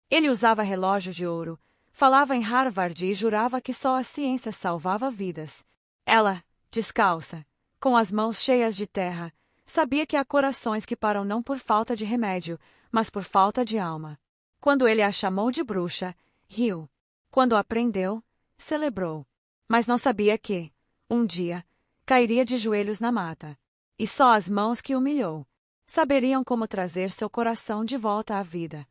Ele usava relógio de ouro, falava em Harvard e jurava que só a ciência salvava vidas. Ela, descalça, com as mãos cheias de terra, sabia que há corações que param não por falta de remédio, mas por falta de alma. Quando ele a chamou de bruxa, riu. Quando aprendeu, celebrou. Mas não sabia que, um dia, cairia de joelhos na mata. E só as mãos que humilhou saberiam como trazer seu coração de volta à vida.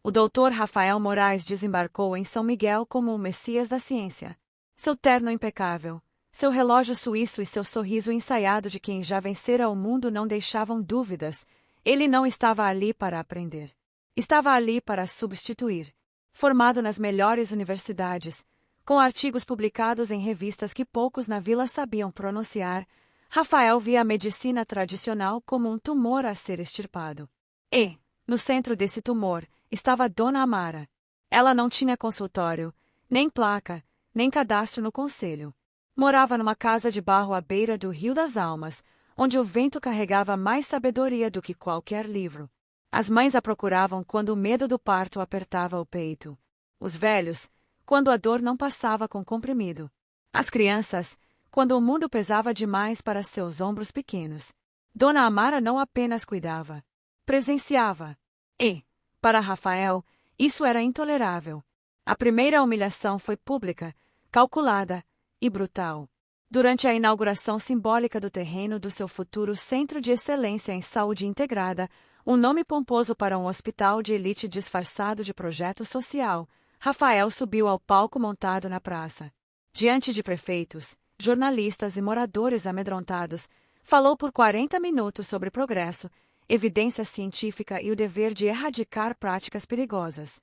O Dr. Rafael Moraes desembarcou em São Miguel como o Messias da ciência. Seu terno impecável, seu relógio suíço e seu sorriso ensaiado de quem já vencera o mundo não deixavam dúvidas. Ele não estava ali para aprender. Estava ali para substituir. Formado nas melhores universidades, com artigos publicados em revistas que poucos na vila sabiam pronunciar, Rafael via a medicina tradicional como um tumor a ser extirpado. E, no centro desse tumor, estava Dona Amara. Ela não tinha consultório, nem placa, nem cadastro no conselho. Morava numa casa de barro à beira do Rio das Almas, onde o vento carregava mais sabedoria do que qualquer livro. As mães a procuravam quando o medo do parto apertava o peito. Os velhos, quando a dor não passava com comprimido. As crianças, quando o mundo pesava demais para seus ombros pequenos. Dona Amara não apenas cuidava, presenciava. E, para Rafael, isso era intolerável. A primeira humilhação foi pública, calculada e brutal. Durante a inauguração simbólica do terreno do seu futuro Centro de Excelência em Saúde Integrada, um nome pomposo para um hospital de elite disfarçado de projeto social, Rafael subiu ao palco montado na praça. Diante de prefeitos, jornalistas e moradores amedrontados, falou por 40 minutos sobre progresso, evidência científica e o dever de erradicar práticas perigosas.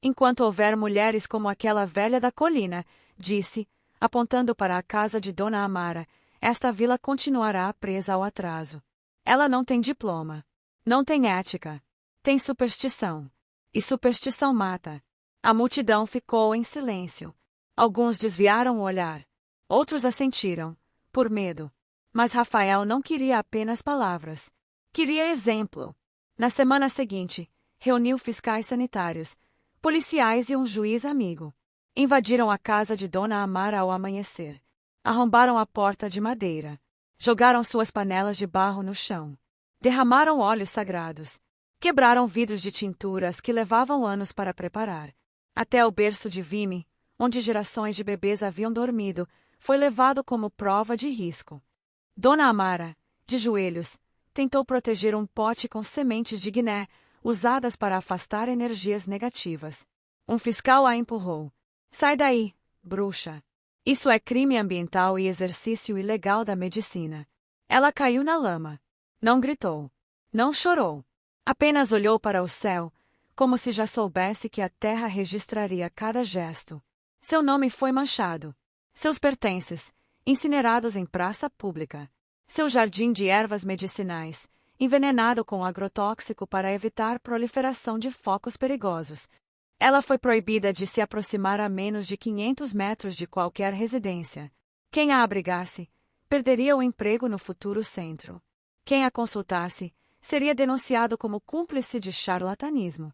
Enquanto houver mulheres como aquela velha da colina, disse, apontando para a casa de Dona Amara, esta vila continuará presa ao atraso. Ela não tem diploma. Não tem ética. Tem superstição. E superstição mata. A multidão ficou em silêncio. Alguns desviaram o olhar. Outros assentiram, por medo. Mas Rafael não queria apenas palavras. Queria exemplo. Na semana seguinte, reuniu fiscais sanitários, policiais e um juiz amigo. Invadiram a casa de Dona Amara ao amanhecer. Arrombaram a porta de madeira. Jogaram suas panelas de barro no chão. Derramaram óleos sagrados. Quebraram vidros de tinturas que levavam anos para preparar. Até o berço de Vime, onde gerações de bebês haviam dormido, foi levado como prova de risco. Dona Amara, de joelhos, tentou proteger um pote com sementes de guiné, usadas para afastar energias negativas. Um fiscal a empurrou. Sai daí, bruxa. Isso é crime ambiental e exercício ilegal da medicina. Ela caiu na lama. Não gritou. Não chorou. Apenas olhou para o céu, como se já soubesse que a terra registraria cada gesto. Seu nome foi manchado. Seus pertences, incinerados em praça pública. Seu jardim de ervas medicinais, envenenado com agrotóxico para evitar proliferação de focos perigosos. Ela foi proibida de se aproximar a menos de 500 metros de qualquer residência. Quem a abrigasse, perderia o emprego no futuro centro. Quem a consultasse, seria denunciado como cúmplice de charlatanismo.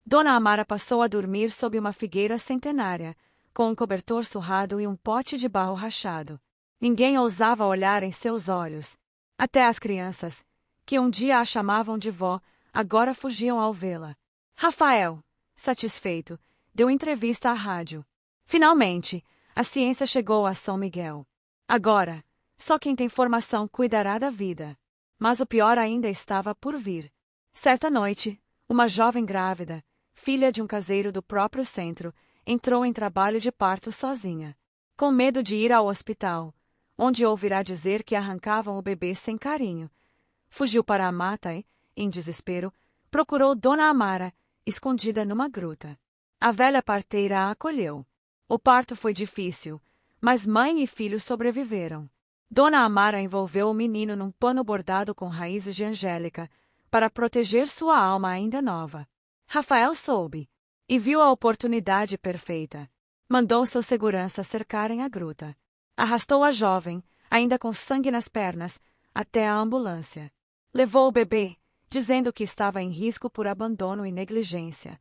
Dona Amara passou a dormir sob uma figueira centenária, com um cobertor surrado e um pote de barro rachado. Ninguém ousava olhar em seus olhos. Até as crianças, que um dia a chamavam de vó, agora fugiam ao vê-la. Rafael, satisfeito, deu entrevista à rádio. Finalmente, a ciência chegou a São Miguel. Agora, só quem tem formação cuidará da vida. Mas o pior ainda estava por vir. Certa noite, uma jovem grávida, filha de um caseiro do próprio centro, entrou em trabalho de parto sozinha. Com medo de ir ao hospital, onde ouvirá dizer que arrancavam o bebê sem carinho. Fugiu para a mata e, em desespero, procurou Dona Amara, escondida numa gruta. A velha parteira a acolheu. O parto foi difícil, mas mãe e filho sobreviveram. Dona Amara envolveu o menino num pano bordado com raízes de angélica, para proteger sua alma ainda nova. Rafael soube, e viu a oportunidade perfeita. Mandou seus seguranças cercarem a gruta. Arrastou a jovem, ainda com sangue nas pernas, até a ambulância. Levou o bebê, dizendo que estava em risco por abandono e negligência.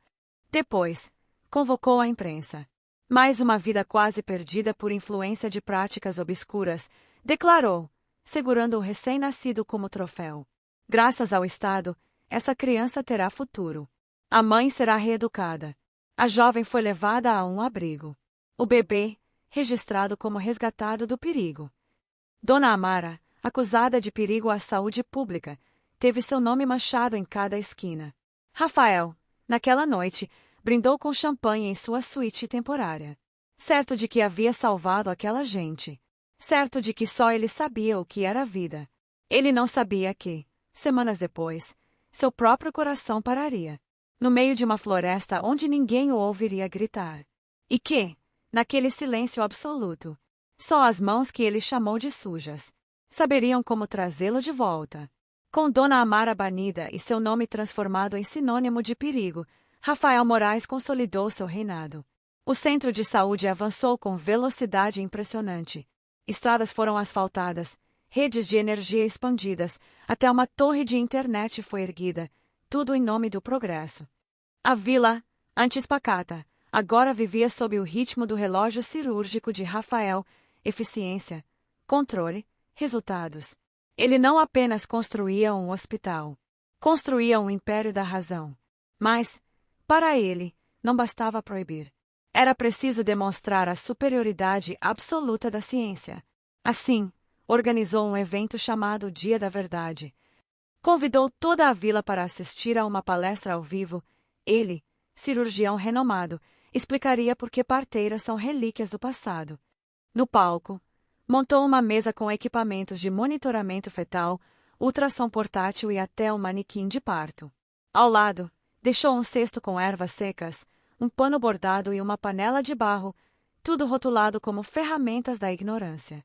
Depois, convocou a imprensa. Mais uma vida quase perdida por influência de práticas obscuras, declarou, segurando o recém-nascido como troféu. Graças ao Estado, essa criança terá futuro. A mãe será reeducada. A jovem foi levada a um abrigo. O bebê, registrado como resgatado do perigo. Dona Amara, acusada de perigo à saúde pública, teve seu nome manchado em cada esquina. Rafael, naquela noite, brindou com champanhe em sua suíte temporária. Certo de que havia salvado aquela gente. Certo de que só ele sabia o que era a vida. Ele não sabia que, semanas depois, seu próprio coração pararia, no meio de uma floresta onde ninguém o ouviria gritar. E que, naquele silêncio absoluto, só as mãos que ele chamou de sujas saberiam como trazê-lo de volta. Com Dona Amara banida e seu nome transformado em sinônimo de perigo, Rafael Moraes consolidou seu reinado. O centro de saúde avançou com velocidade impressionante. Estradas foram asfaltadas, redes de energia expandidas, até uma torre de internet foi erguida, tudo em nome do progresso. A vila, antes pacata, agora vivia sob o ritmo do relógio cirúrgico de Rafael, eficiência, controle, resultados. Ele não apenas construía um hospital, construía um império da razão. Mas, para ele, não bastava proibir. Era preciso demonstrar a superioridade absoluta da ciência. Assim, organizou um evento chamado Dia da Verdade. Convidou toda a vila para assistir a uma palestra ao vivo. Ele, cirurgião renomado, explicaria por que parteiras são relíquias do passado. No palco, montou uma mesa com equipamentos de monitoramento fetal, ultrassom portátil e até um manequim de parto. Ao lado, deixou um cesto com ervas secas, um pano bordado e uma panela de barro, tudo rotulado como ferramentas da ignorância.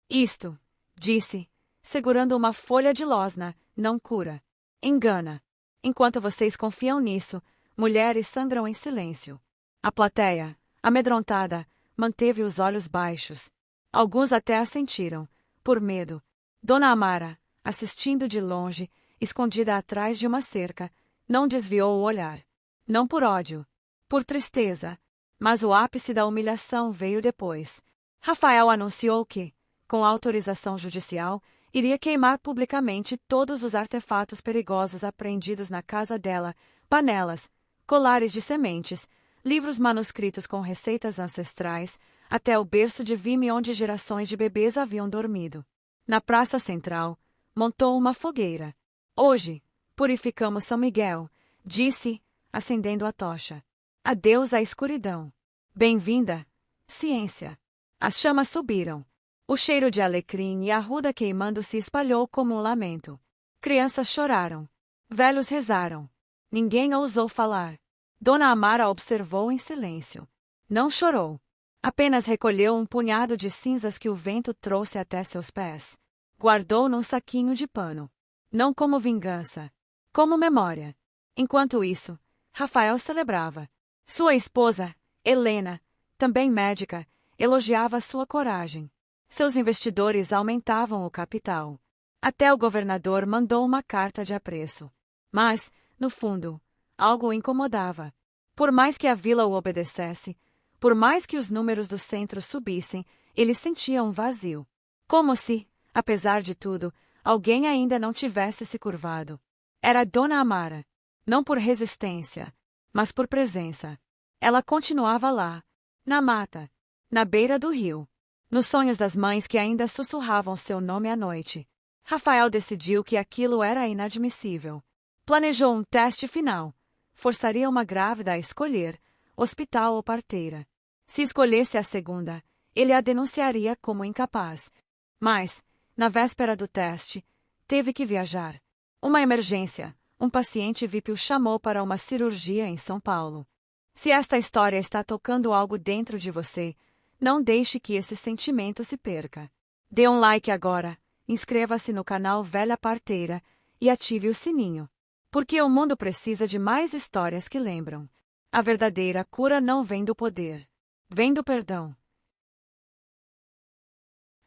Isto, disse, segurando uma folha de losna, não cura. Engana. Enquanto vocês confiam nisso, mulheres sangram em silêncio. A plateia, amedrontada, manteve os olhos baixos. Alguns até assentiram, por medo. Dona Amara, assistindo de longe, escondida atrás de uma cerca, não desviou o olhar. Não por ódio, por tristeza. Mas o ápice da humilhação veio depois. Rafael anunciou que, com autorização judicial, iria queimar publicamente todos os artefatos perigosos apreendidos na casa dela, panelas, colares de sementes, livros manuscritos com receitas ancestrais, até o berço de vime onde gerações de bebês haviam dormido. Na praça central, montou uma fogueira. Hoje, purificamos São Miguel, disse, acendendo a tocha. Adeus à escuridão. Bem-vinda, ciência. As chamas subiram. O cheiro de alecrim e arruda queimando se espalhou como um lamento. Crianças choraram. Velhos rezaram. Ninguém ousou falar. Dona Amara observou em silêncio. Não chorou. Apenas recolheu um punhado de cinzas que o vento trouxe até seus pés. Guardou num saquinho de pano. Não como vingança. Como memória. Enquanto isso, Rafael celebrava. Sua esposa, Helena, também médica, elogiava sua coragem. Seus investidores aumentavam o capital. Até o governador mandou uma carta de apreço. Mas, no fundo, algo o incomodava. Por mais que a vila o obedecesse, por mais que os números do centro subissem, ele sentia um vazio. Como se, apesar de tudo, alguém ainda não tivesse se curvado. Era Dona Amara. Não por resistência, mas por presença. Ela continuava lá, na mata, na beira do rio, nos sonhos das mães que ainda sussurravam seu nome à noite. Rafael decidiu que aquilo era inadmissível. Planejou um teste final. Forçaria uma grávida a escolher, hospital ou parteira. Se escolhesse a segunda, ele a denunciaria como incapaz. Mas, na véspera do teste, teve que viajar. Uma emergência. Um paciente VIP o chamou para uma cirurgia em São Paulo. Se esta história está tocando algo dentro de você, não deixe que esse sentimento se perca. Dê um like agora, inscreva-se no canal Velha Parteira e ative o sininho. Porque o mundo precisa de mais histórias que lembram. A verdadeira cura não vem do poder. Vem do perdão.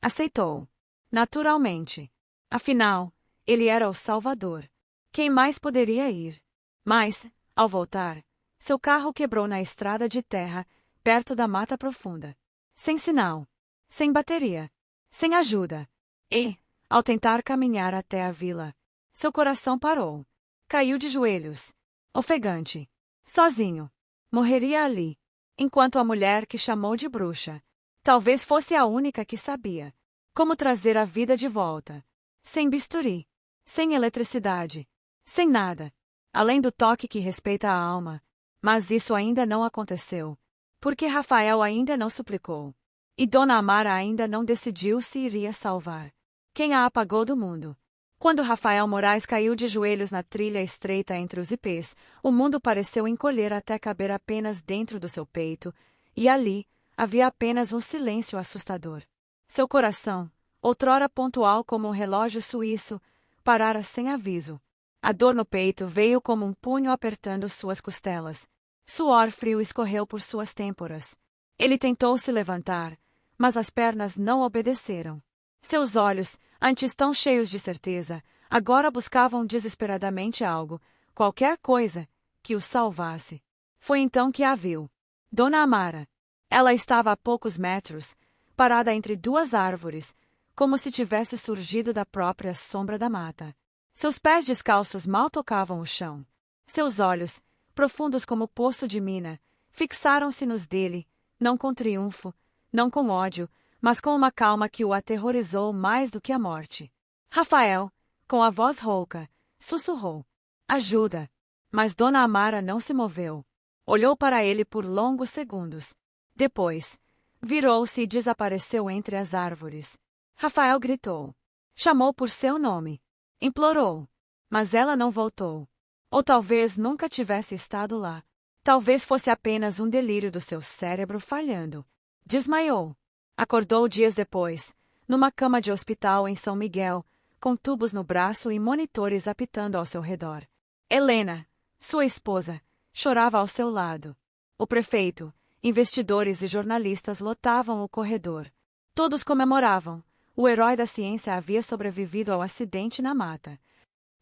Aceitou. Naturalmente. Afinal, ele era o Salvador. Quem mais poderia ir? Mas, ao voltar, Seu carro quebrou na estrada de terra, perto da mata profunda. Sem sinal. Sem bateria. Sem ajuda. E, ao tentar caminhar até a vila, seu coração parou. Caiu de joelhos. Ofegante. Sozinho. Morreria ali. Enquanto a mulher que chamou de bruxa, talvez fosse a única que sabia como trazer a vida de volta. Sem bisturi. Sem eletricidade. Sem nada. Além do toque que respeita a alma. Mas isso ainda não aconteceu. Porque Rafael ainda não suplicou. E Dona Amara ainda não decidiu se iria salvar quem a apagou do mundo. Quando Rafael Moraes caiu de joelhos na trilha estreita entre os ipês, o mundo pareceu encolher até caber apenas dentro do seu peito, e ali havia apenas um silêncio assustador. Seu coração, outrora pontual como um relógio suíço, parara sem aviso. A dor no peito veio como um punho apertando suas costelas. Suor frio escorreu por suas têmporas. Ele tentou se levantar, mas as pernas não obedeceram. Seus olhos, antes tão cheios de certeza, agora buscavam desesperadamente algo, qualquer coisa, que o salvasse. Foi então que a viu. Dona Amara. Ela estava a poucos metros, parada entre duas árvores, como se tivesse surgido da própria sombra da mata. Seus pés descalços mal tocavam o chão. Seus olhos, profundos como poço de mina, fixaram-se nos dele, não com triunfo, não com ódio, mas com uma calma que o aterrorizou mais do que a morte. Rafael, com a voz rouca, sussurrou: "Ajuda!" Mas Dona Amara não se moveu. Olhou para ele por longos segundos. Depois, virou-se e desapareceu entre as árvores. Rafael gritou. Chamou por seu nome. Implorou. Mas ela não voltou. Ou talvez nunca tivesse estado lá. Talvez fosse apenas um delírio do seu cérebro falhando. Desmaiou. Acordou dias depois, numa cama de hospital em São Miguel, com tubos no braço e monitores apitando ao seu redor. Helena, sua esposa, chorava ao seu lado. O prefeito, investidores e jornalistas lotavam o corredor. Todos comemoravam. O herói da ciência havia sobrevivido ao acidente na mata.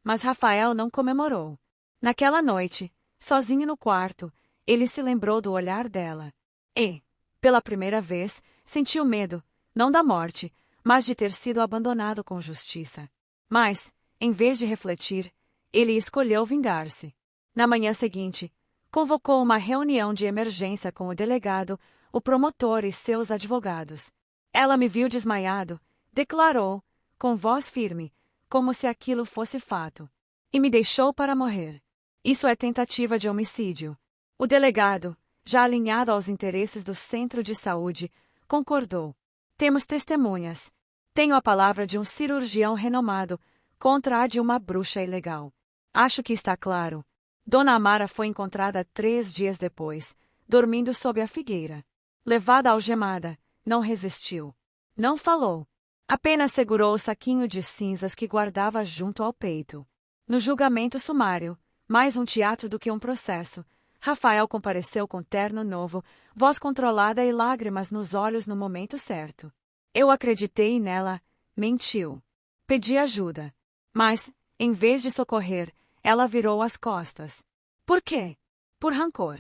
Mas Rafael não comemorou. Naquela noite, sozinho no quarto, ele se lembrou do olhar dela. E, pela primeira vez, sentiu medo, não da morte, mas de ter sido abandonado com justiça. Mas, em vez de refletir, ele escolheu vingar-se. Na manhã seguinte, convocou uma reunião de emergência com o delegado, o promotor e seus advogados. Ela me viu desmaiado, declarou, com voz firme, como se aquilo fosse fato. E me deixou para morrer. Isso é tentativa de homicídio. O delegado, já alinhado aos interesses do centro de saúde, concordou. Temos testemunhas. Tenho a palavra de um cirurgião renomado contra a de uma bruxa ilegal. Acho que está claro. Dona Amara foi encontrada 3 dias depois, dormindo sob a figueira. Levada algemada, não resistiu. Não falou. Apenas segurou o saquinho de cinzas que guardava junto ao peito. No julgamento sumário, mais um teatro do que um processo, Rafael compareceu com terno novo, voz controlada e lágrimas nos olhos no momento certo. Eu acreditei nela, mentiu. Pedi ajuda. Mas, em vez de socorrer, ela virou as costas. Por quê? Por rancor.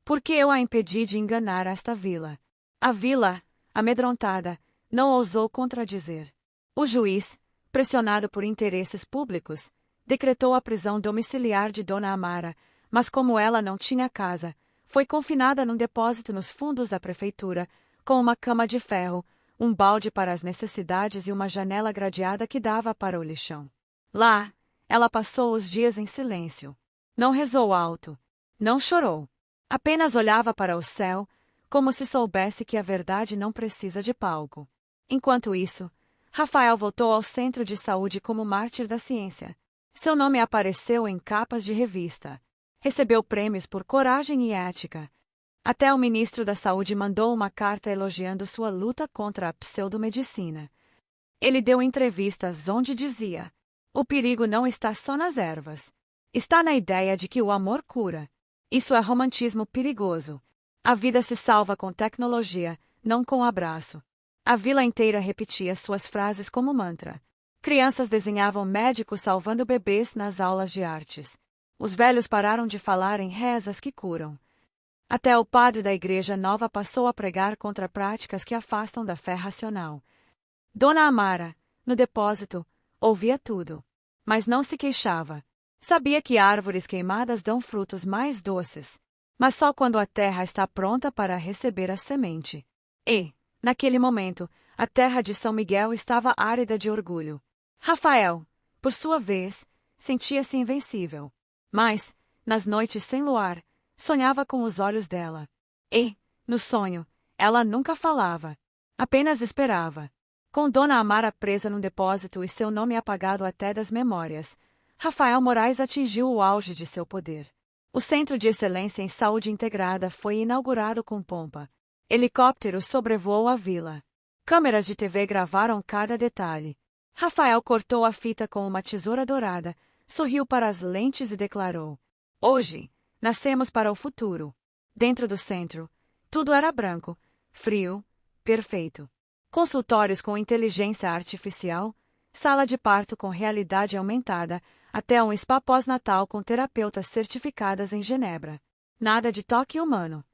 Porque eu a impedi de enganar esta vila. A vila, amedrontada, não ousou contradizer. O juiz, pressionado por interesses públicos, decretou a prisão domiciliar de Dona Amara, mas como ela não tinha casa, foi confinada num depósito nos fundos da prefeitura, com uma cama de ferro, um balde para as necessidades e uma janela gradeada que dava para o lixão. Lá, ela passou os dias em silêncio. Não rezou alto. Não chorou. Apenas olhava para o céu, como se soubesse que a verdade não precisa de palco. Enquanto isso, Rafael voltou ao centro de saúde como mártir da ciência. Seu nome apareceu em capas de revista. Recebeu prêmios por coragem e ética. Até o ministro da Saúde mandou uma carta elogiando sua luta contra a pseudomedicina. Ele deu entrevistas onde dizia: o perigo não está só nas ervas. Está na ideia de que o amor cura. Isso é romantismo perigoso. A vida se salva com tecnologia, não com abraço. A vila inteira repetia suas frases como mantra. Crianças desenhavam médicos salvando bebês nas aulas de artes. Os velhos pararam de falar em rezas que curam. Até o padre da igreja nova passou a pregar contra práticas que afastam da fé racional. Dona Amara, no depósito, ouvia tudo, mas não se queixava. Sabia que árvores queimadas dão frutos mais doces, mas só quando a terra está pronta para receber a semente. E, naquele momento, a terra de São Miguel estava árida de orgulho. Rafael, por sua vez, sentia-se invencível. Mas, nas noites sem luar, sonhava com os olhos dela. E, no sonho, ela nunca falava. Apenas esperava. Com Dona Amara presa num depósito e seu nome apagado até das memórias, Rafael Moraes atingiu o auge de seu poder. O Centro de Excelência em Saúde Integrada foi inaugurado com pompa. Helicóptero sobrevoou a vila. Câmeras de TV gravaram cada detalhe. Rafael cortou a fita com uma tesoura dourada, sorriu para as lentes e declarou: "Hoje, nascemos para o futuro." Dentro do centro, tudo era branco, frio, perfeito. Consultórios com inteligência artificial, sala de parto com realidade aumentada, até um spa pós-natal com terapeutas certificadas em Genebra. Nada de toque humano.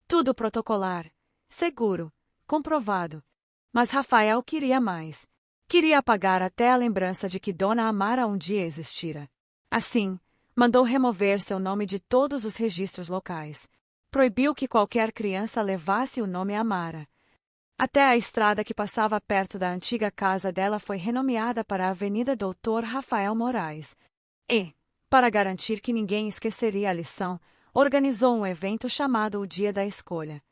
Tudo protocolar, seguro, comprovado. Mas Rafael queria mais. Queria apagar até a lembrança de que Dona Amara um dia existira. Assim, mandou remover seu nome de todos os registros locais. Proibiu que qualquer criança levasse o nome Amara. Até a estrada que passava perto da antiga casa dela foi renomeada para a Avenida Doutor Rafael Moraes. E, para garantir que ninguém esqueceria a lição, organizou um evento chamado o Dia da Escolha.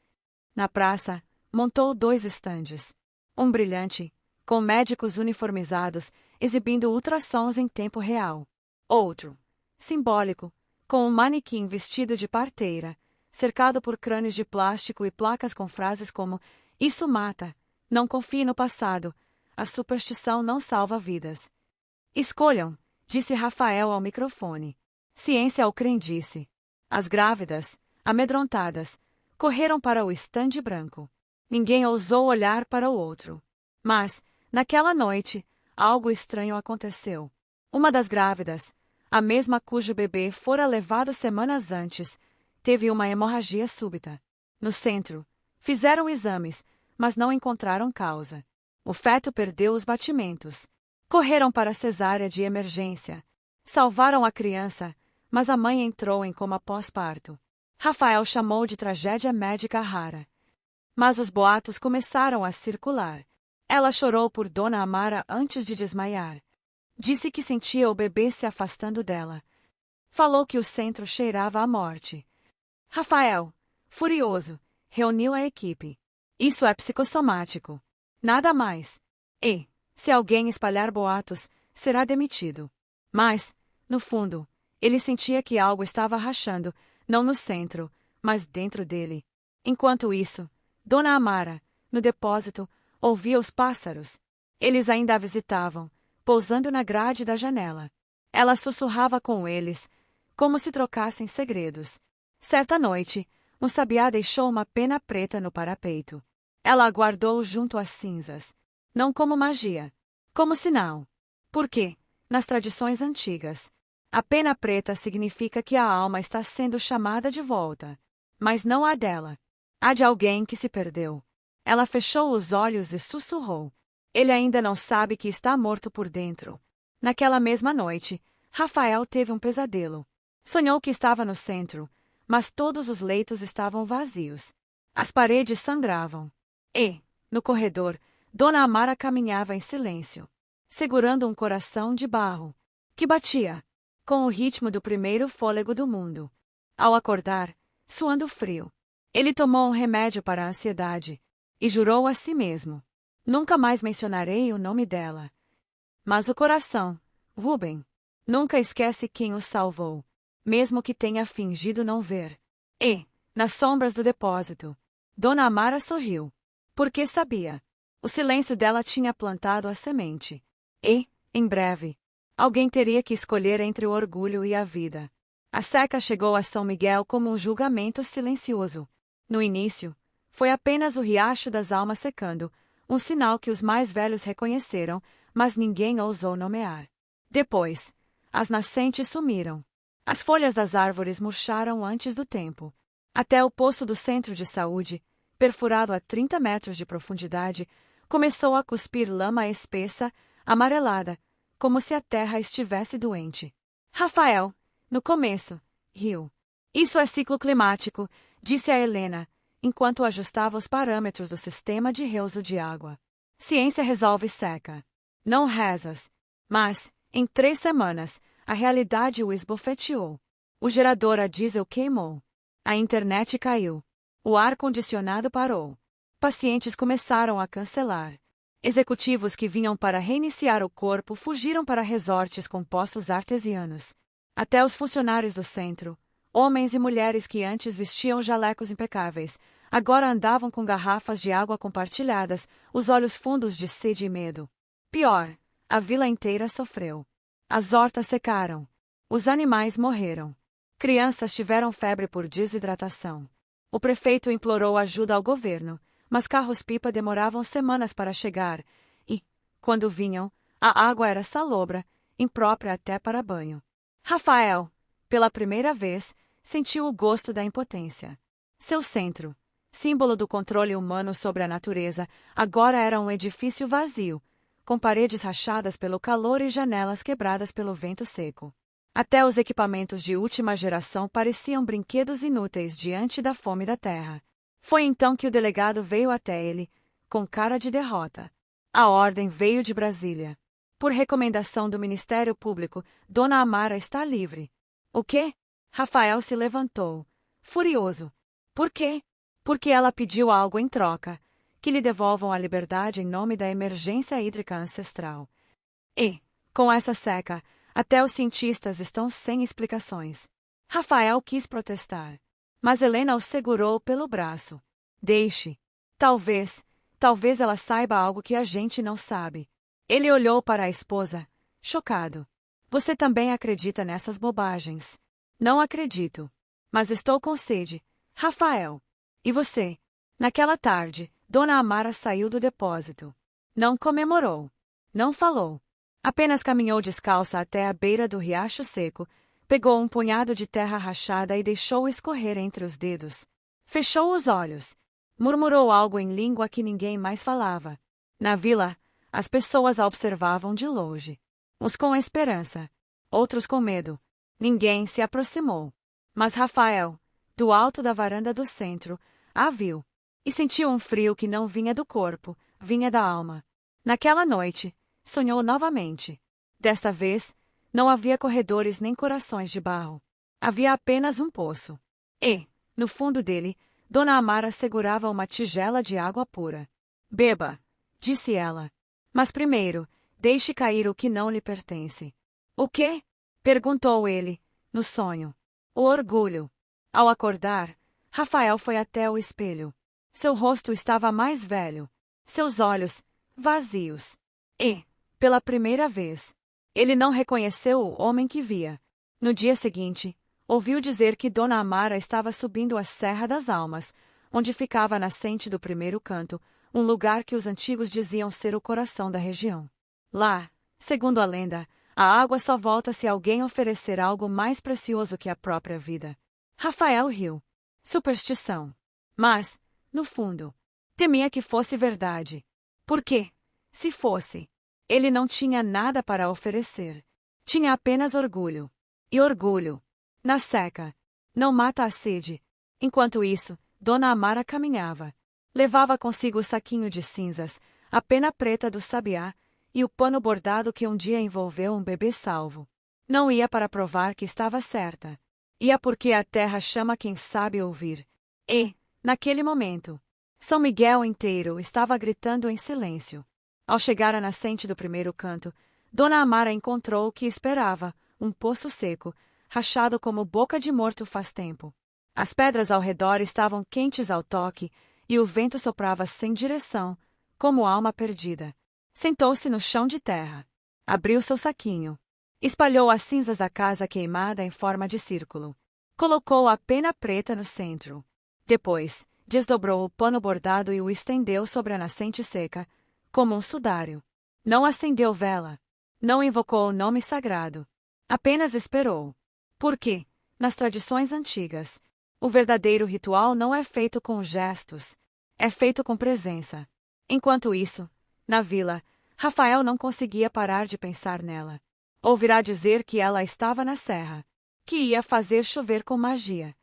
Na praça, montou 2 estandes. Um brilhante, com médicos uniformizados, exibindo ultrassons em tempo real. Outro, simbólico, com um manequim vestido de parteira, cercado por crânios de plástico e placas com frases como: "Isso mata, não confie no passado, a superstição não salva vidas." "Escolham", disse Rafael ao microfone. Ciência ou crendice. As grávidas, amedrontadas, correram para o estande branco. Ninguém ousou olhar para o outro. Mas, naquela noite, algo estranho aconteceu. Uma das grávidas, a mesma cujo bebê fora levado semanas antes, teve uma hemorragia súbita. No centro, fizeram exames, mas não encontraram causa. O feto perdeu os batimentos. Correram para a cesárea de emergência. Salvaram a criança, mas a mãe entrou em coma pós-parto. Rafael chamou de tragédia médica rara. Mas os boatos começaram a circular. Ela chorou por Dona Amara antes de desmaiar. Disse que sentia o bebê se afastando dela. Falou que o centro cheirava a morte. Rafael, furioso, reuniu a equipe. "Isso é psicossomático. Nada mais. E, se alguém espalhar boatos, será demitido." Mas, no fundo, ele sentia que algo estava rachando, não no centro, mas dentro dele. Enquanto isso, Dona Amara, no depósito, ouvia os pássaros. Eles ainda a visitavam, pousando na grade da janela. Ela sussurrava com eles, como se trocassem segredos. Certa noite, um sabiá deixou uma pena preta no parapeito. Ela a guardou junto às cinzas. Não como magia, como sinal. Porque, nas tradições antigas, a pena preta significa que a alma está sendo chamada de volta. Mas não a dela. A de alguém que se perdeu. Ela fechou os olhos e sussurrou: "Ele ainda não sabe que está morto por dentro." Naquela mesma noite, Rafael teve um pesadelo. Sonhou que estava no centro, mas todos os leitos estavam vazios. As paredes sangravam. E, no corredor, Dona Amara caminhava em silêncio, segurando um coração de barro, que batia, com o ritmo do primeiro fôlego do mundo. Ao acordar, suando frio, ele tomou um remédio para a ansiedade e jurou a si mesmo: "Nunca mais mencionarei o nome dela." Mas o coração, Rubem, nunca esquece quem o salvou, mesmo que tenha fingido não ver. E, nas sombras do depósito, Dona Amara sorriu, porque sabia. O silêncio dela tinha plantado a semente. E, em breve, alguém teria que escolher entre o orgulho e a vida. A seca chegou a São Miguel como um julgamento silencioso. No início, foi apenas o riacho das almas secando, um sinal que os mais velhos reconheceram, mas ninguém ousou nomear. Depois, as nascentes sumiram. As folhas das árvores murcharam antes do tempo. Até o poço do centro de saúde, perfurado a 30 metros de profundidade, começou a cuspir lama espessa, amarelada, como se a terra estivesse doente. Rafael, no começo, riu. Isso é ciclo climático, disse a Helena, enquanto ajustava os parâmetros do sistema de reuso de água. Ciência resolve seca. Não rezas. Mas, em 3 semanas, a realidade o esbofeteou. O gerador a diesel queimou. A internet caiu. O ar-condicionado parou. Pacientes começaram a cancelar. Executivos que vinham para reiniciar o corpo fugiram para resorts com poços artesianos. Até os funcionários do centro, homens e mulheres que antes vestiam jalecos impecáveis, agora andavam com garrafas de água compartilhadas, os olhos fundos de sede e medo. Pior, a vila inteira sofreu. As hortas secaram. Os animais morreram. Crianças tiveram febre por desidratação. O prefeito implorou ajuda ao governo, mas carros-pipa demoravam semanas para chegar e, quando vinham, a água era salobra, imprópria até para banho. Rafael, pela primeira vez, sentiu o gosto da impotência. Seu centro, símbolo do controle humano sobre a natureza, agora era um edifício vazio, com paredes rachadas pelo calor e janelas quebradas pelo vento seco. Até os equipamentos de última geração pareciam brinquedos inúteis diante da fome da terra. Foi então que o delegado veio até ele, com cara de derrota. A ordem veio de Brasília. Por recomendação do Ministério Público, Dona Amara está livre. O quê? Rafael se levantou, furioso. Por quê? Porque ela pediu algo em troca, que lhe devolvam a liberdade em nome da emergência hídrica ancestral. E, com essa seca, até os cientistas estão sem explicações. Rafael quis protestar, mas Helena o segurou pelo braço. Deixe. Talvez ela saiba algo que a gente não sabe. Ele olhou para a esposa, chocado. Você também acredita nessas bobagens? Não acredito. Mas estou com sede, Rafael. E você? Naquela tarde, Dona Amara saiu do depósito. Não comemorou. Não falou. Apenas caminhou descalça até a beira do riacho seco, pegou um punhado de terra rachada e deixou escorrer entre os dedos. Fechou os olhos. Murmurou algo em língua que ninguém mais falava. Na vila, as pessoas a observavam de longe. Uns com esperança, outros com medo. Ninguém se aproximou. Mas Rafael, do alto da varanda do centro, a viu. E sentiu um frio que não vinha do corpo, vinha da alma. Naquela noite, sonhou novamente. Desta vez, não havia corredores nem corações de barro. Havia apenas um poço. E, no fundo dele, Dona Amara segurava uma tigela de água pura. Beba, disse ela. Mas primeiro, deixe cair o que não lhe pertence. O quê? Perguntou ele, no sonho. O orgulho. Ao acordar, Rafael foi até o espelho. Seu rosto estava mais velho. Seus olhos, vazios. E, pela primeira vez, ele não reconheceu o homem que via. No dia seguinte, ouviu dizer que Dona Amara estava subindo a Serra das Almas, onde ficava a nascente do primeiro canto, um lugar que os antigos diziam ser o coração da região. Lá, segundo a lenda, a água só volta se alguém oferecer algo mais precioso que a própria vida. Rafael riu. Superstição. Mas, no fundo, temia que fosse verdade. Por quê? Se fosse, ele não tinha nada para oferecer. Tinha apenas orgulho. E orgulho, na seca, não mata a sede. Enquanto isso, Dona Amara caminhava. Levava consigo o saquinho de cinzas, a pena preta do sabiá e o pano bordado que um dia envolveu um bebê salvo. Não ia para provar que estava certa. Ia porque a terra chama quem sabe ouvir. E, naquele momento, São Miguel inteiro estava gritando em silêncio. Ao chegar à nascente do primeiro canto, Dona Amara encontrou o que esperava, um poço seco, rachado como boca de morto faz tempo. As pedras ao redor estavam quentes ao toque, e o vento soprava sem direção, como alma perdida. Sentou-se no chão de terra. Abriu seu saquinho. Espalhou as cinzas da casa queimada em forma de círculo. Colocou a pena preta no centro. Depois, desdobrou o pano bordado e o estendeu sobre a nascente seca, como um sudário. Não acendeu vela. Não invocou o nome sagrado. Apenas esperou. Porque, nas tradições antigas, O verdadeiro ritual não é feito com gestos, é feito com presença. Enquanto isso, na vila, Rafael não conseguia parar de pensar nela. Ouvirá dizer que ela estava na serra, que ia fazer chover com magia.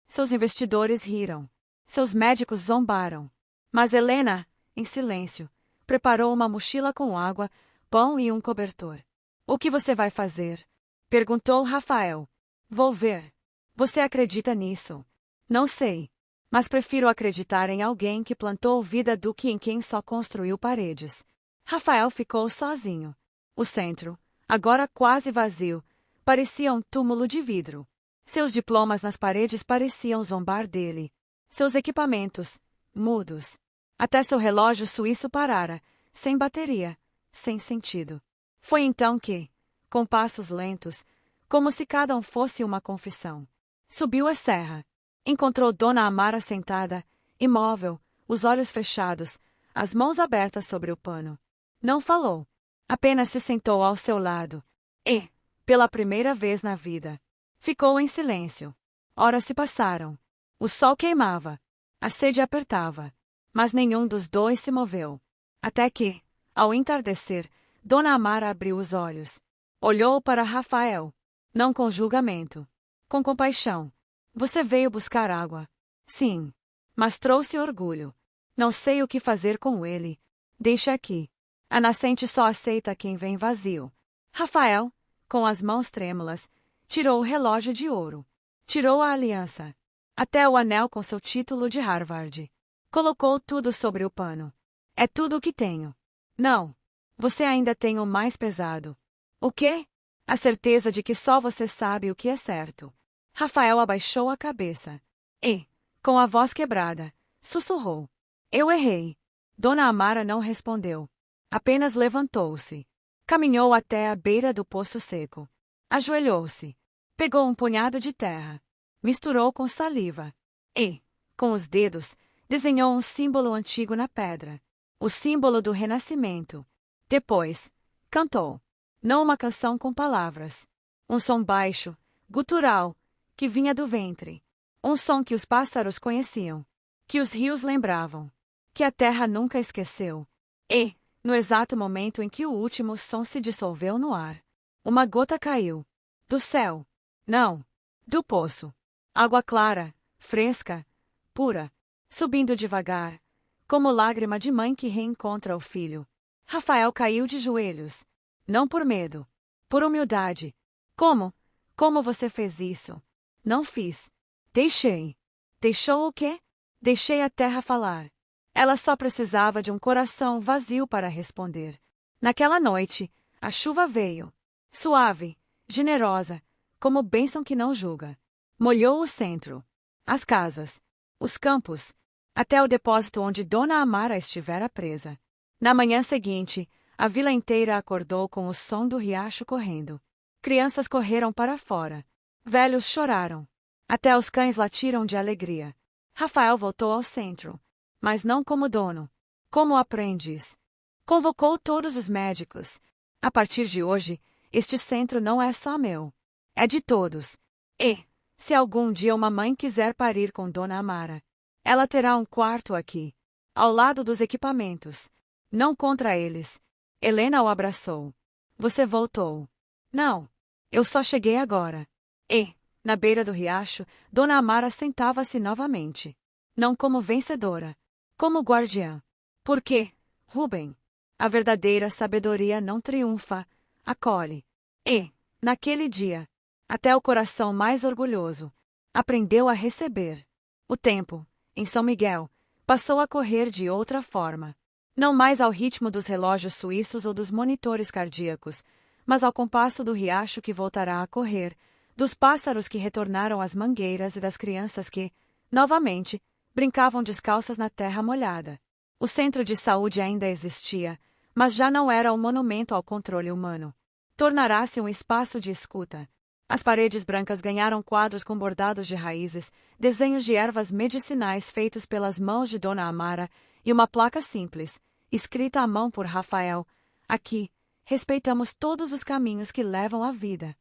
Seus investidores riram. Seus médicos zombaram. Mas Helena, em silêncio, preparou uma mochila com água, pão e um cobertor. O que você vai fazer? Perguntou Rafael. Vou ver. Você acredita nisso? Não sei. Mas prefiro acreditar em alguém que plantou vida do que em quem só construiu paredes. Rafael ficou sozinho. O centro, agora quase vazio, parecia um túmulo de vidro. Seus diplomas nas paredes pareciam zombar dele. Seus equipamentos, mudos. Até seu relógio suíço parara, sem bateria, sem sentido. Foi então que, com passos lentos, como se cada um fosse uma confissão, subiu a serra. Encontrou Dona Amara sentada, imóvel, os olhos fechados, as mãos abertas sobre o pano. Não falou. Apenas se sentou ao seu lado. E, pela primeira vez na vida, ficou em silêncio. Horas se passaram. O sol queimava. A sede apertava. Mas nenhum dos dois se moveu. Até que, ao entardecer, Dona Amara abriu os olhos. Olhou para Rafael. Não com julgamento. Com compaixão. Você veio buscar água. Sim. Mas trouxe orgulho. Não sei o que fazer com ele. Deixa aqui. A nascente só aceita quem vem vazio. Rafael, com as mãos trêmulas, tirou o relógio de ouro. Tirou a aliança. Até o anel com seu título de Harvard. Colocou tudo sobre o pano. É tudo o que tenho. Não. Você ainda tem o mais pesado. O quê? A certeza de que só você sabe o que é certo. Rafael abaixou a cabeça. E, com a voz quebrada, sussurrou. Eu errei. Dona Amara não respondeu. Apenas levantou-se. Caminhou até a beira do poço seco. Ajoelhou-se. Pegou um punhado de terra. Misturou com saliva. E, com os dedos, desenhou um símbolo antigo na pedra. O símbolo do renascimento. Depois, cantou. Não uma canção com palavras. Um som baixo, gutural, que vinha do ventre. Um som que os pássaros conheciam. Que os rios lembravam. Que a terra nunca esqueceu. E, no exato momento em que o último som se dissolveu no ar, uma gota caiu. Do céu. Não. Do poço. Água clara, fresca, pura, subindo devagar, como lágrima de mãe que reencontra o filho. Rafael caiu de joelhos. Não por medo. Por humildade. Como? Como você fez isso? Não fiz. Deixei. Deixou o quê? Deixei a terra falar. Ela só precisava de um coração vazio para responder. Naquela noite, a chuva veio. Suave, generosa, como bênção que não julga. Molhou o centro. As casas. Os campos. Até o depósito onde Dona Amara estivera presa. Na manhã seguinte, a vila inteira acordou com o som do riacho correndo. Crianças correram para fora. Velhos choraram. Até os cães latiram de alegria. Rafael voltou ao centro. Mas não como dono. Como aprendiz. Convocou todos os médicos. A partir de hoje, este centro não é só meu. É de todos. E, se algum dia uma mãe quiser parir com Dona Amara, ela terá um quarto aqui, ao lado dos equipamentos. Não contra eles. Helena o abraçou. Você voltou. Não. Eu só cheguei agora. E, na beira do riacho, Dona Amara sentava-se novamente. Não como vencedora. Como guardiã. Porque, Rubem, a verdadeira sabedoria não triunfa, acolhe. E, naquele dia, até o coração mais orgulhoso aprendeu a receber. O tempo, em São Miguel, passou a correr de outra forma. Não mais ao ritmo dos relógios suíços ou dos monitores cardíacos, mas ao compasso do riacho que voltará a correr, dos pássaros que retornaram às mangueiras e das crianças que, novamente, brincavam descalças na terra molhada. O centro de saúde ainda existia, mas já não era um monumento ao controle humano. Tornará-se um espaço de escuta. As paredes brancas ganharam quadros com bordados de raízes, desenhos de ervas medicinais feitos pelas mãos de Dona Amara e uma placa simples, escrita à mão por Rafael. Aqui, respeitamos todos os caminhos que levam à vida.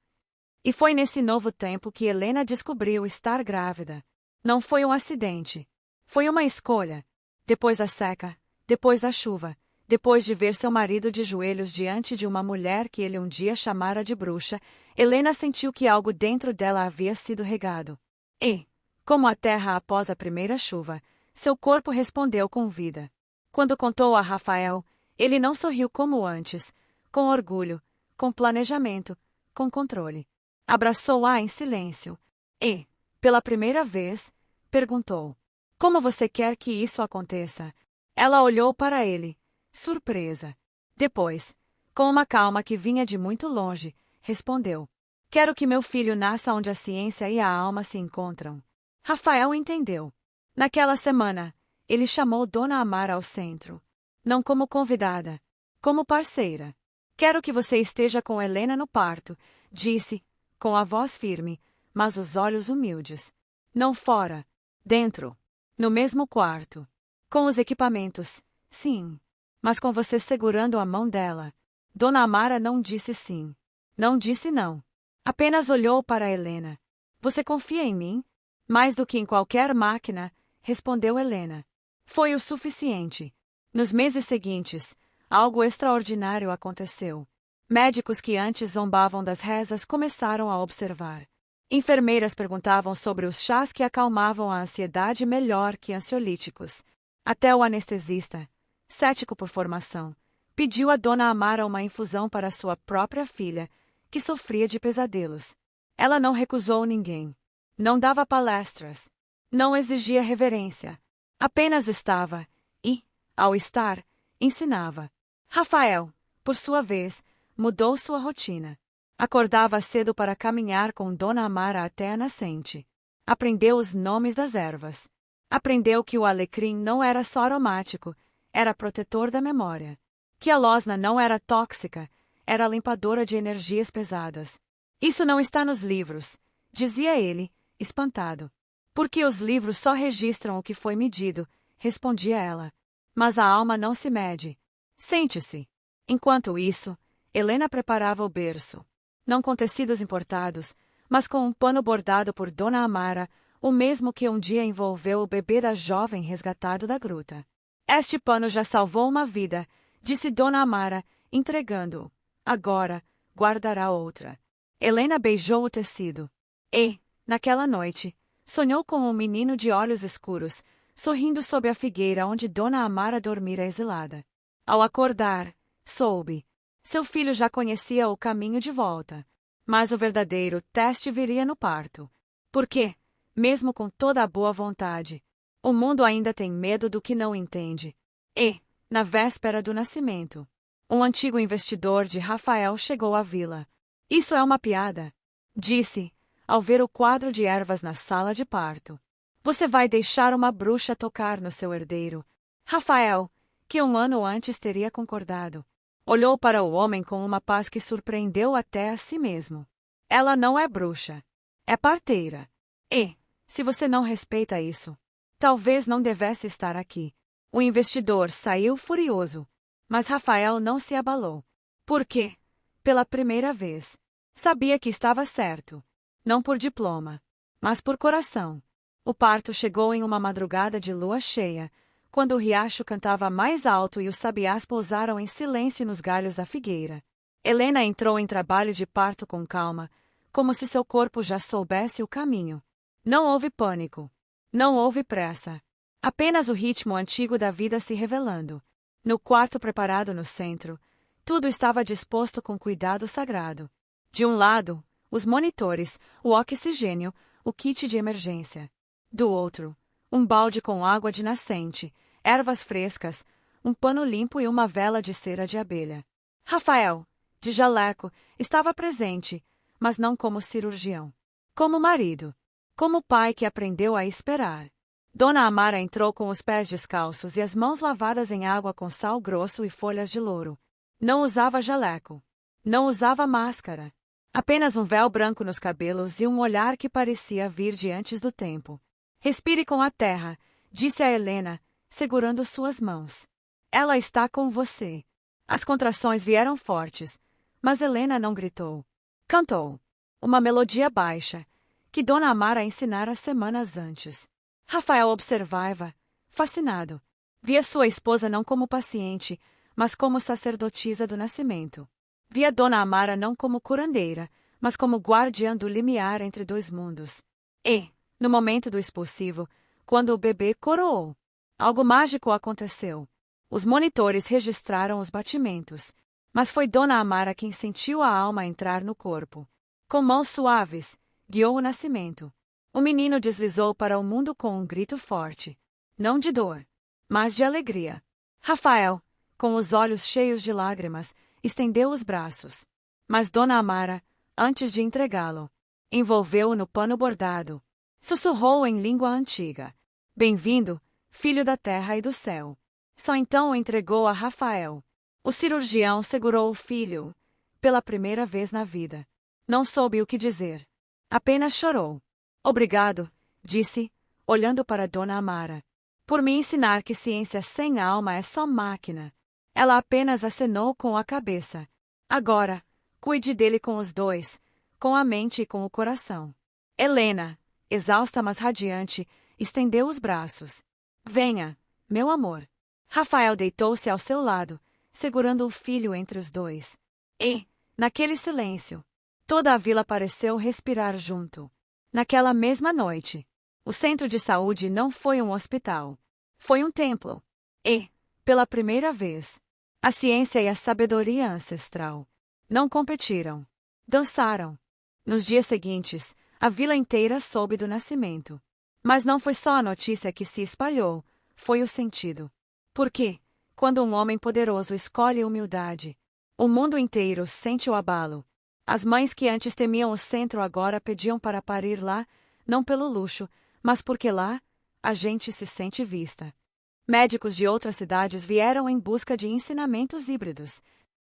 E foi nesse novo tempo que Helena descobriu estar grávida. Não foi um acidente. Foi uma escolha. Depois da seca, depois da chuva, depois de ver seu marido de joelhos diante de uma mulher que ele um dia chamara de bruxa, Helena sentiu que algo dentro dela havia sido regado. E, como a terra após a primeira chuva, seu corpo respondeu com vida. Quando contou a Rafael, ele não sorriu como antes, com orgulho, com planejamento, com controle. Abraçou-a em silêncio e, pela primeira vez, perguntou: Como você quer que isso aconteça? Ela olhou para ele, surpresa. Depois, com uma calma que vinha de muito longe, respondeu: Quero que meu filho nasça onde a ciência e a alma se encontram. Rafael entendeu. Naquela semana, ele chamou Dona Amara ao centro. Não como convidada, como parceira. Quero que você esteja com Helena no parto, disse, com a voz firme, mas os olhos humildes. Não fora, dentro, no mesmo quarto. Com os equipamentos, sim, mas com você segurando a mão dela. Dona Amara não disse sim. Não disse não. Apenas olhou para Helena. Você confia em mim? Mais do que em qualquer máquina, respondeu Helena. Foi o suficiente. Nos meses seguintes, algo extraordinário aconteceu. Médicos que antes zombavam das rezas começaram a observar. Enfermeiras perguntavam sobre os chás que acalmavam a ansiedade melhor que ansiolíticos. Até o anestesista, cético por formação, pediu a Dona Amara uma infusão para sua própria filha, que sofria de pesadelos. Ela não recusou ninguém. Não dava palestras. Não exigia reverência. Apenas estava e, ao estar, ensinava. Rafael, por sua vez, mudou sua rotina. Acordava cedo para caminhar com Dona Amara até a nascente. Aprendeu os nomes das ervas. Aprendeu que o alecrim não era só aromático, era protetor da memória. Que a losna não era tóxica, era limpadora de energias pesadas. Isso não está nos livros, dizia ele, espantado. Porque os livros só registram o que foi medido, respondia ela. Mas a alma não se mede. Sente-se. Enquanto isso, Helena preparava o berço. Não com tecidos importados, mas com um pano bordado por Dona Amara, o mesmo que um dia envolveu o bebê da jovem resgatado da gruta. Este pano já salvou uma vida, disse Dona Amara, entregando-o. Agora, guardará outra. Helena beijou o tecido. E, naquela noite, sonhou com um menino de olhos escuros, sorrindo sob a figueira onde Dona Amara dormira exilada. Ao acordar, soube. Seu filho já conhecia o caminho de volta. Mas o verdadeiro teste viria no parto. Porque, mesmo com toda a boa vontade, o mundo ainda tem medo do que não entende. E, na véspera do nascimento, um antigo investidor de Rafael chegou à vila. Isso é uma piada, disse, ao ver o quadro de ervas na sala de parto. Você vai deixar uma bruxa tocar no seu herdeiro. Rafael, que um ano antes teria concordado, olhou para o homem com uma paz que surpreendeu até a si mesmo. Ela não é bruxa. É parteira. E, se você não respeita isso, talvez não devesse estar aqui. O investidor saiu furioso. Mas Rafael não se abalou. Por quê? Pela primeira vez, sabia que estava certo. Não por diploma, mas por coração. O parto chegou em uma madrugada de lua cheia, quando o riacho cantava mais alto e os sabiás pousaram em silêncio nos galhos da figueira. Helena entrou em trabalho de parto com calma, como se seu corpo já soubesse o caminho. Não houve pânico. Não houve pressa. Apenas o ritmo antigo da vida se revelando. No quarto preparado no centro, tudo estava disposto com cuidado sagrado. De um lado, os monitores, o oxigênio, o kit de emergência. Do outro, um balde com água de nascente, ervas frescas, um pano limpo e uma vela de cera de abelha. Rafael, de jaleco, estava presente, mas não como cirurgião. Como marido. Como pai que aprendeu a esperar. Dona Amara entrou com os pés descalços e as mãos lavadas em água com sal grosso e folhas de louro. Não usava jaleco. Não usava máscara. Apenas um véu branco nos cabelos e um olhar que parecia vir de antes do tempo. Respire com a terra, disse a Helena, segurando suas mãos. Ela está com você. As contrações vieram fortes, mas Helena não gritou. Cantou. Uma melodia baixa, que Dona Amara ensinara semanas antes. Rafael observava, fascinado. Via sua esposa não como paciente, mas como sacerdotisa do nascimento. Via Dona Amara não como curandeira, mas como guardiã do limiar entre dois mundos. E, no momento do expulsivo, quando o bebê coroou, algo mágico aconteceu. Os monitores registraram os batimentos, mas foi Dona Amara quem sentiu a alma entrar no corpo. Com mãos suaves, guiou o nascimento. O menino deslizou para o mundo com um grito forte. Não de dor, mas de alegria. Rafael, com os olhos cheios de lágrimas, estendeu os braços. Mas Dona Amara, antes de entregá-lo, envolveu-o no pano bordado. Sussurrou em língua antiga: "Bem-vindo, filho da terra e do céu." Só então o entregou a Rafael. O cirurgião segurou o filho, pela primeira vez na vida. Não soube o que dizer. Apenas chorou. "Obrigado", disse, olhando para Dona Amara, "por me ensinar que ciência sem alma é só máquina." Ela apenas acenou com a cabeça. "Agora, cuide dele com os dois, com a mente e com o coração." Helena, exausta mas radiante, estendeu os braços. "Venha, meu amor." Rafael deitou-se ao seu lado, segurando o filho entre os dois. E, naquele silêncio, toda a vila pareceu respirar junto. Naquela mesma noite, o centro de saúde não foi um hospital. Foi um templo. E, pela primeira vez, a ciência e a sabedoria ancestral não competiram. Dançaram. Nos dias seguintes, a vila inteira soube do nascimento. Mas não foi só a notícia que se espalhou, foi o sentido. Porque, quando um homem poderoso escolhe humildade, o mundo inteiro sente o abalo. As mães que antes temiam o centro agora pediam para parir lá, não pelo luxo, mas porque lá, a gente se sente vista. Médicos de outras cidades vieram em busca de ensinamentos híbridos.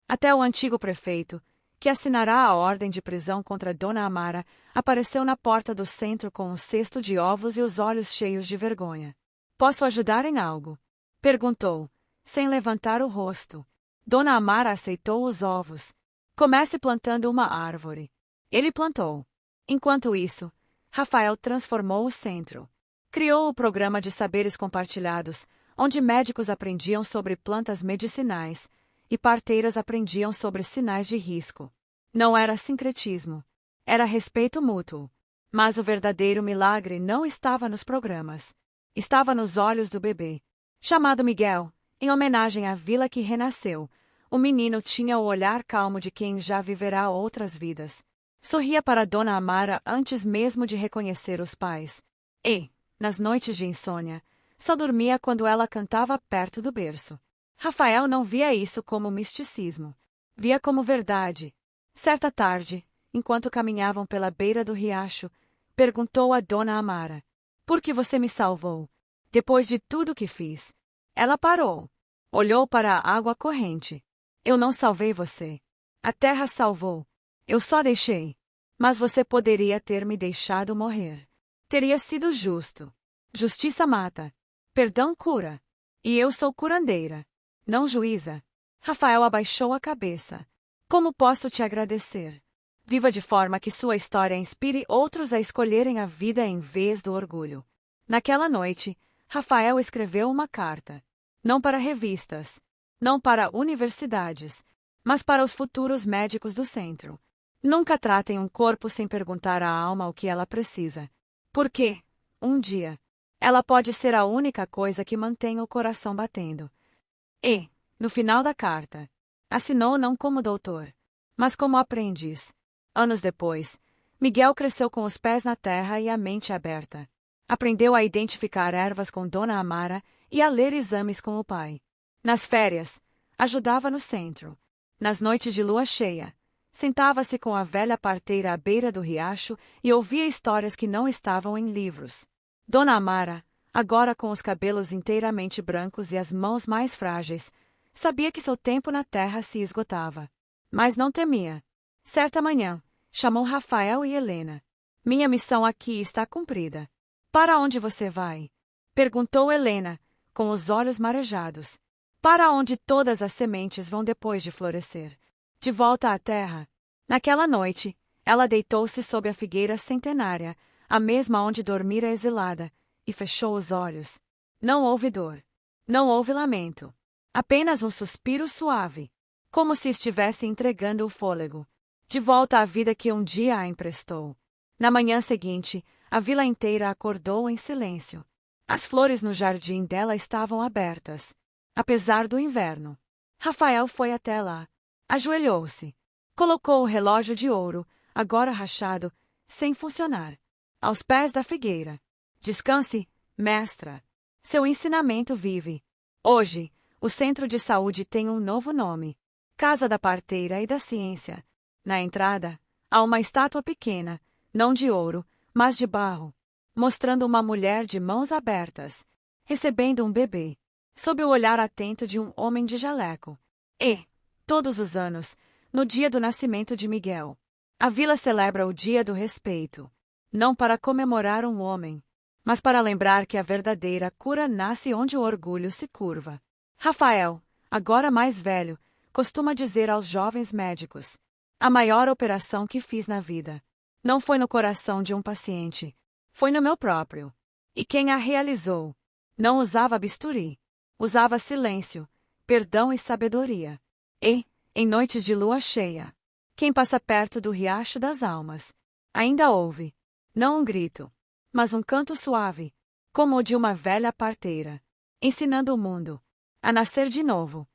Até o antigo prefeito, que assinará a ordem de prisão contra Dona Amara, apareceu na porta do centro com um cesto de ovos e os olhos cheios de vergonha. "Posso ajudar em algo?" perguntou, sem levantar o rosto. Dona Amara aceitou os ovos. "Comece plantando uma árvore." Ele plantou. Enquanto isso, Rafael transformou o centro. Criou o programa de saberes compartilhados, onde médicos aprendiam sobre plantas medicinais e parteiras aprendiam sobre sinais de risco. Não era sincretismo. Era respeito mútuo. Mas o verdadeiro milagre não estava nos programas. Estava nos olhos do bebê. Chamado Miguel, em homenagem à vila que renasceu, o menino tinha o olhar calmo de quem já viverá outras vidas. Sorria para Dona Amara antes mesmo de reconhecer os pais. E, nas noites de insônia, só dormia quando ela cantava perto do berço. Rafael não via isso como misticismo. Via como verdade. Certa tarde, enquanto caminhavam pela beira do riacho, perguntou a Dona Amara: "Por que você me salvou? Depois de tudo que fiz." Ela parou. Olhou para a água corrente. "Eu não salvei você. A terra salvou. Eu só deixei. Mas você poderia ter me deixado morrer. Teria sido justo. Justiça mata. Perdão cura. E eu sou curandeira, não juíza." Rafael abaixou a cabeça. "Como posso te agradecer?" Viva de forma que sua história inspire outros a escolherem a vida em vez do orgulho. Naquela noite, Rafael escreveu uma carta. Não para revistas, não para universidades, mas para os futuros médicos do centro. Nunca tratem um corpo sem perguntar à alma o que ela precisa. Porque, um dia, ela pode ser a única coisa que mantém o coração batendo. E, no final da carta, assinou não como doutor, mas como aprendiz. Anos depois, Miguel cresceu com os pés na terra e a mente aberta. Aprendeu a identificar ervas com Dona Amara e a ler exames com o pai. Nas férias, ajudava no centro. Nas noites de lua cheia, sentava-se com a velha parteira à beira do riacho e ouvia histórias que não estavam em livros. Dona Amara, agora com os cabelos inteiramente brancos e as mãos mais frágeis, sabia que seu tempo na terra se esgotava. Mas não temia. Certa manhã, chamou Rafael e Helena. "Minha missão aqui está cumprida." "Para onde você vai?" perguntou Helena, com os olhos marejados. "Para onde todas as sementes vão depois de florescer. De volta à terra." Naquela noite, ela deitou-se sob a figueira centenária, a mesma onde dormira exilada, e fechou os olhos. Não houve dor. Não houve lamento. Apenas um suspiro suave, como se estivesse entregando o fôlego, de volta à vida que um dia a emprestou. Na manhã seguinte, a vila inteira acordou em silêncio. As flores no jardim dela estavam abertas, apesar do inverno. Rafael foi até lá. Ajoelhou-se. Colocou o relógio de ouro, agora rachado, sem funcionar, aos pés da figueira. Descanse, mestra. Seu ensinamento vive. Hoje, o centro de saúde tem um novo nome: Casa da Parteira e da Ciência. Na entrada, há uma estátua pequena, não de ouro, mas de barro, mostrando uma mulher de mãos abertas, recebendo um bebê, sob o olhar atento de um homem de jaleco. E, todos os anos, no dia do nascimento de Miguel, a vila celebra o Dia do Respeito, não para comemorar um homem, mas para lembrar que a verdadeira cura nasce onde o orgulho se curva. Rafael, agora mais velho, costuma dizer aos jovens médicos: a maior operação que fiz na vida não foi no coração de um paciente, foi no meu próprio. E quem a realizou não usava bisturi, usava silêncio, perdão e sabedoria. E, em noites de lua cheia, quem passa perto do riacho das almas ainda ouve, não um grito, mas um canto suave, como o de uma velha parteira, ensinando o mundo a nascer de novo.